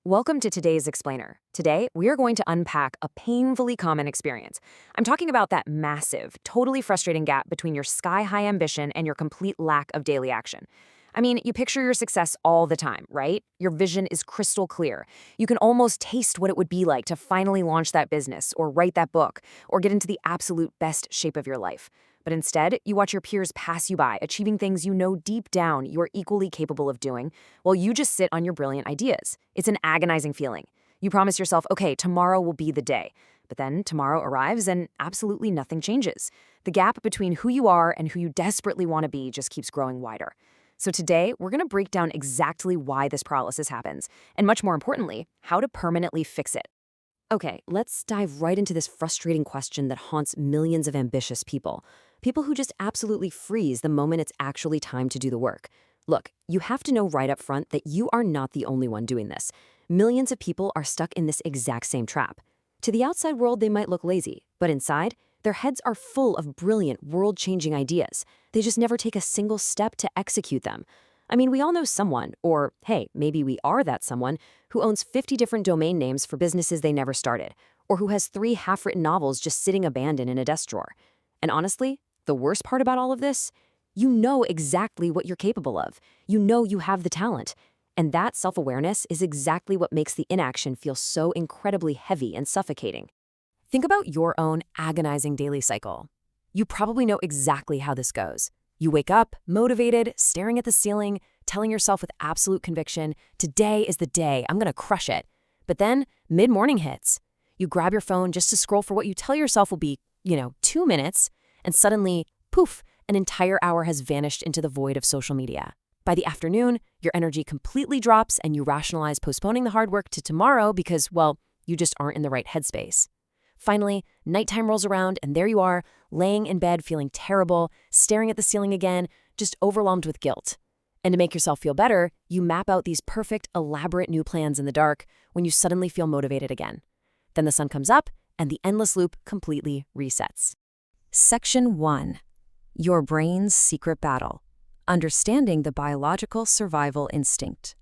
Welcome to today's Explainer. Today, we are going to unpack a painfully common experience. I'm talking about that massive, totally frustrating gap between your sky-high ambition and your complete lack of daily action. I mean, you picture your success all the time, right? Your vision is crystal clear. You can almost taste what it would be like to finally launch that business, or write that book, or get into the absolute best shape of your life. But instead, you watch your peers pass you by, achieving things you know deep down you are equally capable of doing, while you just sit on your brilliant ideas. It's an agonizing feeling. You promise yourself, okay, tomorrow will be the day. But then tomorrow arrives and absolutely nothing changes. The gap between who you are and who you desperately want to be just keeps growing wider. So today, we're going to break down exactly why this paralysis happens, and much more importantly, how to permanently fix it. Okay, let's dive right into this frustrating question that haunts millions of ambitious people. People who just absolutely freeze the moment it's actually time to do the work. Look, you have to know right up front that you are not the only one doing this. Millions of people are stuck in this exact same trap. To the outside world, they might look lazy, but inside, their heads are full of brilliant, world-changing ideas. They just never take a single step to execute them. I mean, we all know someone, or hey, maybe we are that someone, who owns 50 different domain names for businesses they never started, or who has 3 half-written novels just sitting abandoned in a desk drawer. And honestly, the worst part about all of this? You know exactly what you're capable of. You know you have the talent. And that self-awareness is exactly what makes the inaction feel so incredibly heavy and suffocating. Think about your own agonizing daily cycle. You probably know exactly how this goes. You wake up, motivated, staring at the ceiling, telling yourself with absolute conviction, today is the day, I'm gonna crush it. But then, mid-morning hits. You grab your phone just to scroll for what you tell yourself will be, 2 minutes, and suddenly, poof, an entire hour has vanished into the void of social media. By the afternoon, your energy completely drops and you rationalize postponing the hard work to tomorrow because, well, you just aren't in the right headspace. Finally, nighttime rolls around and there you are, laying in bed feeling terrible, staring at the ceiling again, just overwhelmed with guilt. And to make yourself feel better, you map out these perfect, elaborate new plans in the dark when you suddenly feel motivated again. Then the sun comes up and the endless loop completely resets. Section 1. Your brain's secret battle. Understanding the biological survival instinct.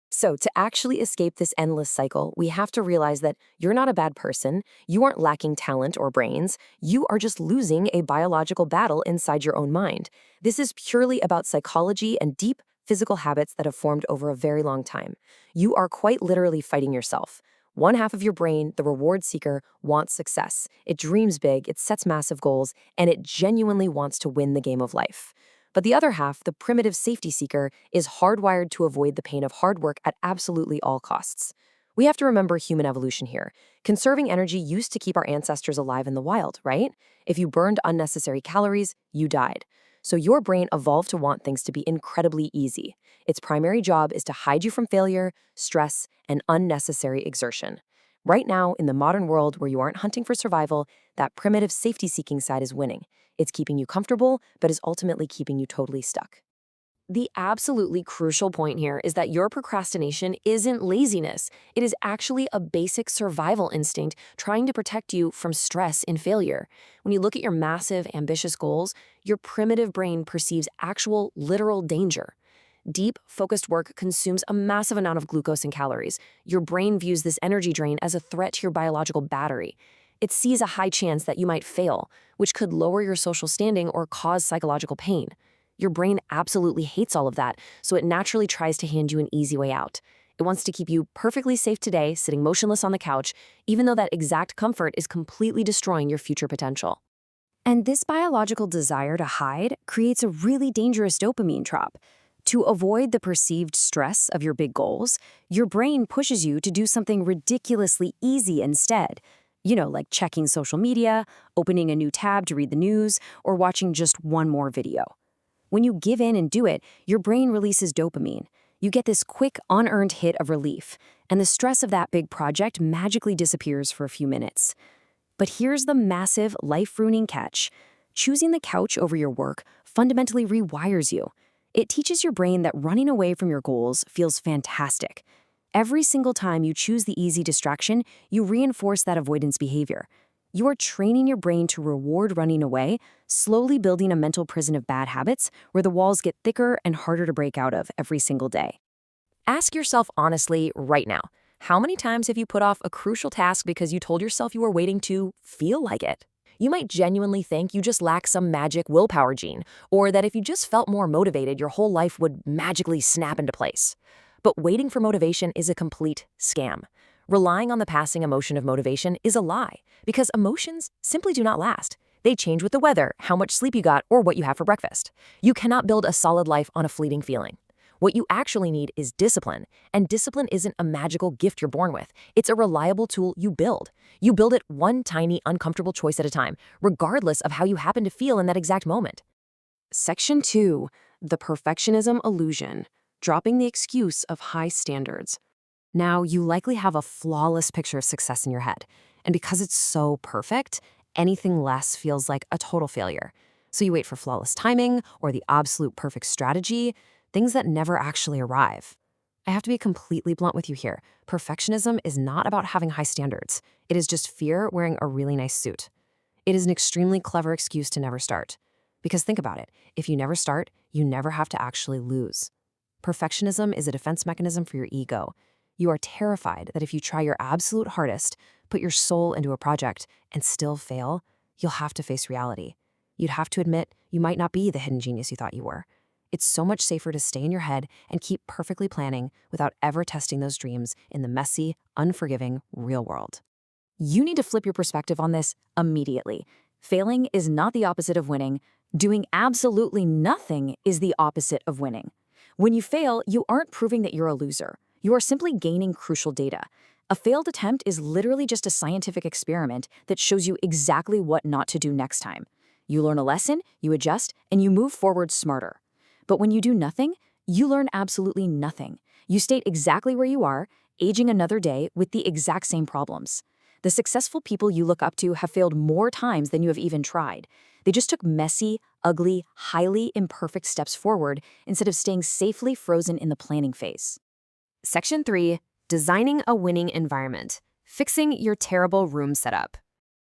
So, to actually escape this endless cycle, we have to realize that you're not a bad person, you aren't lacking talent or brains, you are just losing a biological battle inside your own mind. This is purely about psychology and deep physical habits that have formed over a very long time. You are quite literally fighting yourself. One half of your brain, the reward seeker, wants success. It dreams big, it sets massive goals, and it genuinely wants to win the game of life. But the other half, the primitive safety seeker, is hardwired to avoid the pain of hard work at absolutely all costs. We have to remember human evolution here. Conserving energy used to keep our ancestors alive in the wild, right? If you burned unnecessary calories, you died. So your brain evolved to want things to be incredibly easy. Its primary job is to hide you from failure, stress, and unnecessary exertion. Right now, in the modern world where you aren't hunting for survival, that primitive safety-seeking side is winning. It's keeping you comfortable, but is ultimately keeping you totally stuck. The absolutely crucial point here is that your procrastination isn't laziness. It is actually a basic survival instinct trying to protect you from stress and failure. When you look at your massive, ambitious goals, your primitive brain perceives actual, literal danger. Deep, focused work consumes a massive amount of glucose and calories. Your brain views this energy drain as a threat to your biological battery. It sees a high chance that you might fail, which could lower your social standing or cause psychological pain. Your brain absolutely hates all of that, so it naturally tries to hand you an easy way out. It wants to keep you perfectly safe today, sitting motionless on the couch, even though that exact comfort is completely destroying your future potential. And this biological desire to hide creates a really dangerous dopamine trap. To avoid the perceived stress of your big goals, your brain pushes you to do something ridiculously easy instead. Like checking social media, opening a new tab to read the news, or watching just one more video. When you give in and do it, your brain releases dopamine. You get this quick, unearned hit of relief, and the stress of that big project magically disappears for a few minutes. But here's the massive, life-ruining catch. Choosing the couch over your work fundamentally rewires you. It teaches your brain that running away from your goals feels fantastic. Every single time you choose the easy distraction, you reinforce that avoidance behavior. You are training your brain to reward running away, slowly building a mental prison of bad habits where the walls get thicker and harder to break out of every single day. Ask yourself honestly right now, How many times have you put off a crucial task because you told yourself you were waiting to feel like it? You might genuinely think you just lack some magic willpower gene, or that if you just felt more motivated, your whole life would magically snap into place. But waiting for motivation is a complete scam. Relying on the passing emotion of motivation is a lie, because emotions simply do not last. They change with the weather, how much sleep you got, or what you have for breakfast. You cannot build a solid life on a fleeting feeling. What you actually need is discipline, and discipline isn't a magical gift you're born with. It's a reliable tool you build. You build it one tiny, uncomfortable choice at a time, regardless of how you happen to feel in that exact moment. Section 2. The perfectionism illusion. Dropping the excuse of high standards. Now, you likely have a flawless picture of success in your head, and because it's so perfect, anything less feels like a total failure. So you wait for flawless timing or the absolute perfect strategy, things that never actually arrive. I have to be completely blunt with you here. Perfectionism is not about having high standards. It is just fear wearing a really nice suit. It is an extremely clever excuse to never start. Because think about it, if you never start, you never have to actually lose. Perfectionism is a defense mechanism for your ego. You are terrified that if you try your absolute hardest, put your soul into a project, and still fail, you'll have to face reality. You'd have to admit you might not be the hidden genius you thought you were. It's so much safer to stay in your head and keep perfectly planning without ever testing those dreams in the messy, unforgiving real world. You need to flip your perspective on this immediately. Failing is not the opposite of winning. Doing absolutely nothing is the opposite of winning. When you fail, you aren't proving that you're a loser. You are simply gaining crucial data. A failed attempt is literally just a scientific experiment that shows you exactly what not to do next time. You learn a lesson, you adjust, and you move forward smarter. But when you do nothing, you learn absolutely nothing. You stay exactly where you are, aging another day with the exact same problems. The successful people you look up to have failed more times than you have even tried. They just took messy, ugly, highly imperfect steps forward instead of staying safely frozen in the planning phase. Section 3. Designing a winning environment. Fixing your terrible room setup.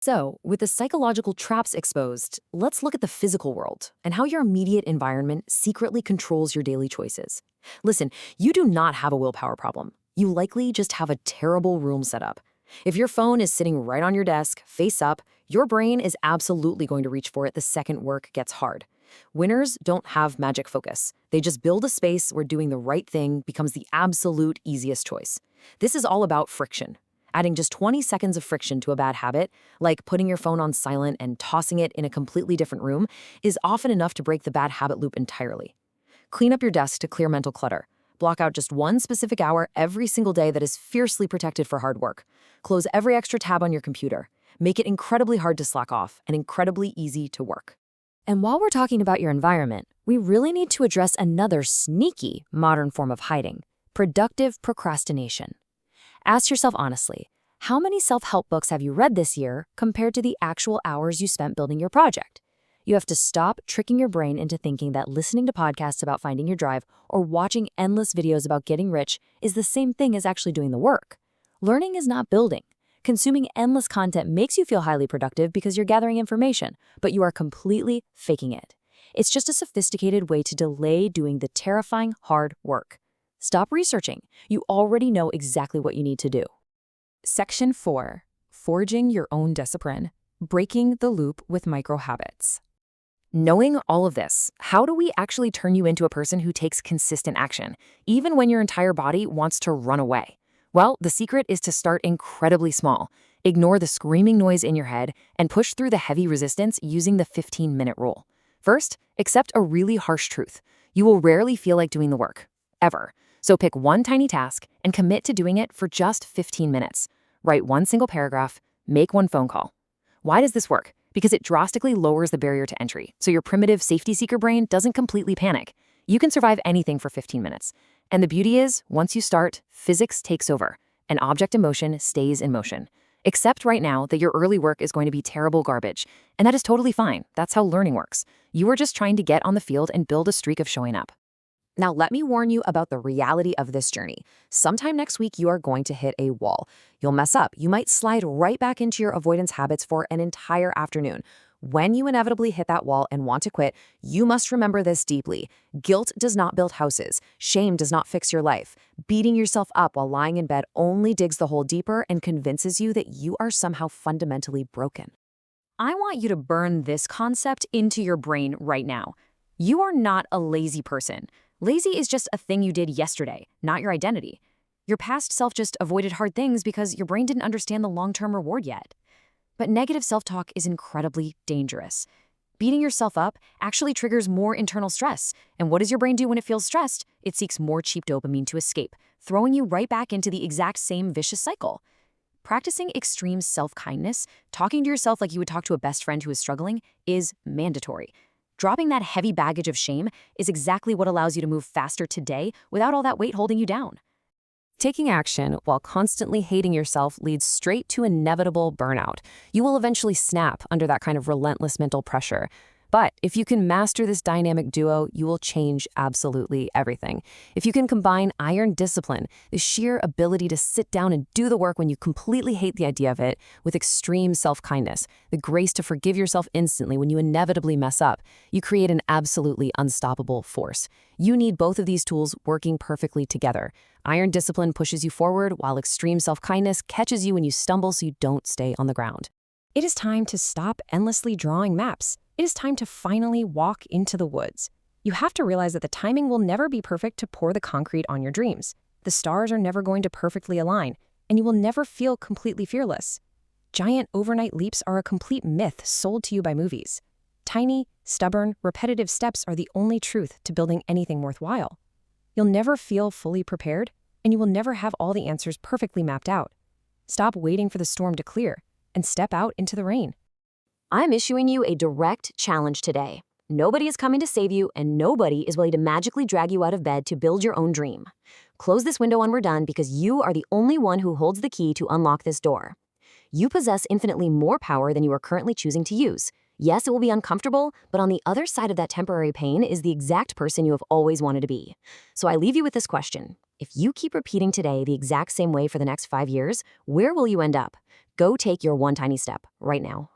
So, with the psychological traps exposed, let's look at the physical world and how your immediate environment secretly controls your daily choices. Listen, you do not have a willpower problem. You likely just have a terrible room setup. If your phone is sitting right on your desk, face up, your brain is absolutely going to reach for it the second work gets hard. Winners don't have magic focus. They just build a space where doing the right thing becomes the absolute easiest choice. This is all about friction. Adding just 20 seconds of friction to a bad habit, like putting your phone on silent and tossing it in a completely different room, is often enough to break the bad habit loop entirely. Clean up your desk to clear mental clutter. Block out just one specific hour every single day that is fiercely protected for hard work. Close every extra tab on your computer. Make it incredibly hard to slack off and incredibly easy to work. And while we're talking about your environment, we really need to address another sneaky modern form of hiding: productive procrastination. Ask yourself honestly, how many self-help books have you read this year compared to the actual hours you spent building your project? You have to stop tricking your brain into thinking that listening to podcasts about finding your drive or watching endless videos about getting rich is the same thing as actually doing the work. Learning is not building. Consuming endless content makes you feel highly productive because you're gathering information, but you are completely faking it. It's just a sophisticated way to delay doing the terrifying hard work. Stop researching. You already know exactly what you need to do. Section 4. Forging your own discipline. Breaking the loop with micro habits. Knowing all of this, how do we actually turn you into a person who takes consistent action, even when your entire body wants to run away? Well, the secret is to start incredibly small. Ignore the screaming noise in your head and push through the heavy resistance using the 15-minute rule. First, accept a really harsh truth. You will rarely feel like doing the work, ever. So pick one tiny task and commit to doing it for just 15 minutes. Write one single paragraph, make one phone call. Why does this work? Because it drastically lowers the barrier to entry, so your primitive safety seeker brain doesn't completely panic. You can survive anything for 15 minutes. And the beauty is, once you start, physics takes over, and object in motion stays in motion. Accept right now that your early work is going to be terrible garbage, and that is totally fine. That's how learning works. You are just trying to get on the field and build a streak of showing up. Now, let me warn you about the reality of this journey. Sometime next week, you are going to hit a wall. You'll mess up. You might slide right back into your avoidance habits for an entire afternoon. When you inevitably hit that wall and want to quit, you must remember this deeply. Guilt does not build houses. Shame does not fix your life. Beating yourself up while lying in bed only digs the hole deeper and convinces you that you are somehow fundamentally broken. I want you to burn this concept into your brain right now. You are not a lazy person. Lazy is just a thing you did yesterday, not your identity. Your past self just avoided hard things because your brain didn't understand the long-term reward yet. But negative self-talk is incredibly dangerous. Beating yourself up actually triggers more internal stress. And what does your brain do when it feels stressed? It seeks more cheap dopamine to escape, throwing you right back into the exact same vicious cycle. Practicing extreme self-kindness, talking to yourself like you would talk to a best friend who is struggling, is mandatory. Dropping that heavy baggage of shame is exactly what allows you to move faster today without all that weight holding you down. Taking action while constantly hating yourself leads straight to inevitable burnout. You will eventually snap under that kind of relentless mental pressure. But if you can master this dynamic duo, you will change absolutely everything. If you can combine iron discipline, the sheer ability to sit down and do the work when you completely hate the idea of it, with extreme self-kindness, the grace to forgive yourself instantly when you inevitably mess up, you create an absolutely unstoppable force. You need both of these tools working perfectly together. Iron discipline pushes you forward, while extreme self-kindness catches you when you stumble so you don't stay on the ground. It is time to stop endlessly drawing maps. It is time to finally walk into the woods. You have to realize that the timing will never be perfect to pour the concrete on your dreams. The stars are never going to perfectly align, and you will never feel completely fearless. Giant overnight leaps are a complete myth sold to you by movies. Tiny, stubborn, repetitive steps are the only truth to building anything worthwhile. You'll never feel fully prepared, and you will never have all the answers perfectly mapped out. Stop waiting for the storm to clear, and step out into the rain. I'm issuing you a direct challenge today. Nobody is coming to save you, and nobody is willing to magically drag you out of bed to build your own dream. Close this window when we're done, because you are the only one who holds the key to unlock this door. You possess infinitely more power than you are currently choosing to use. Yes, it will be uncomfortable, but on the other side of that temporary pain is the exact person you have always wanted to be. So I leave you with this question. If you keep repeating today the exact same way for the next 5 years, where will you end up? Go take your one tiny step right now.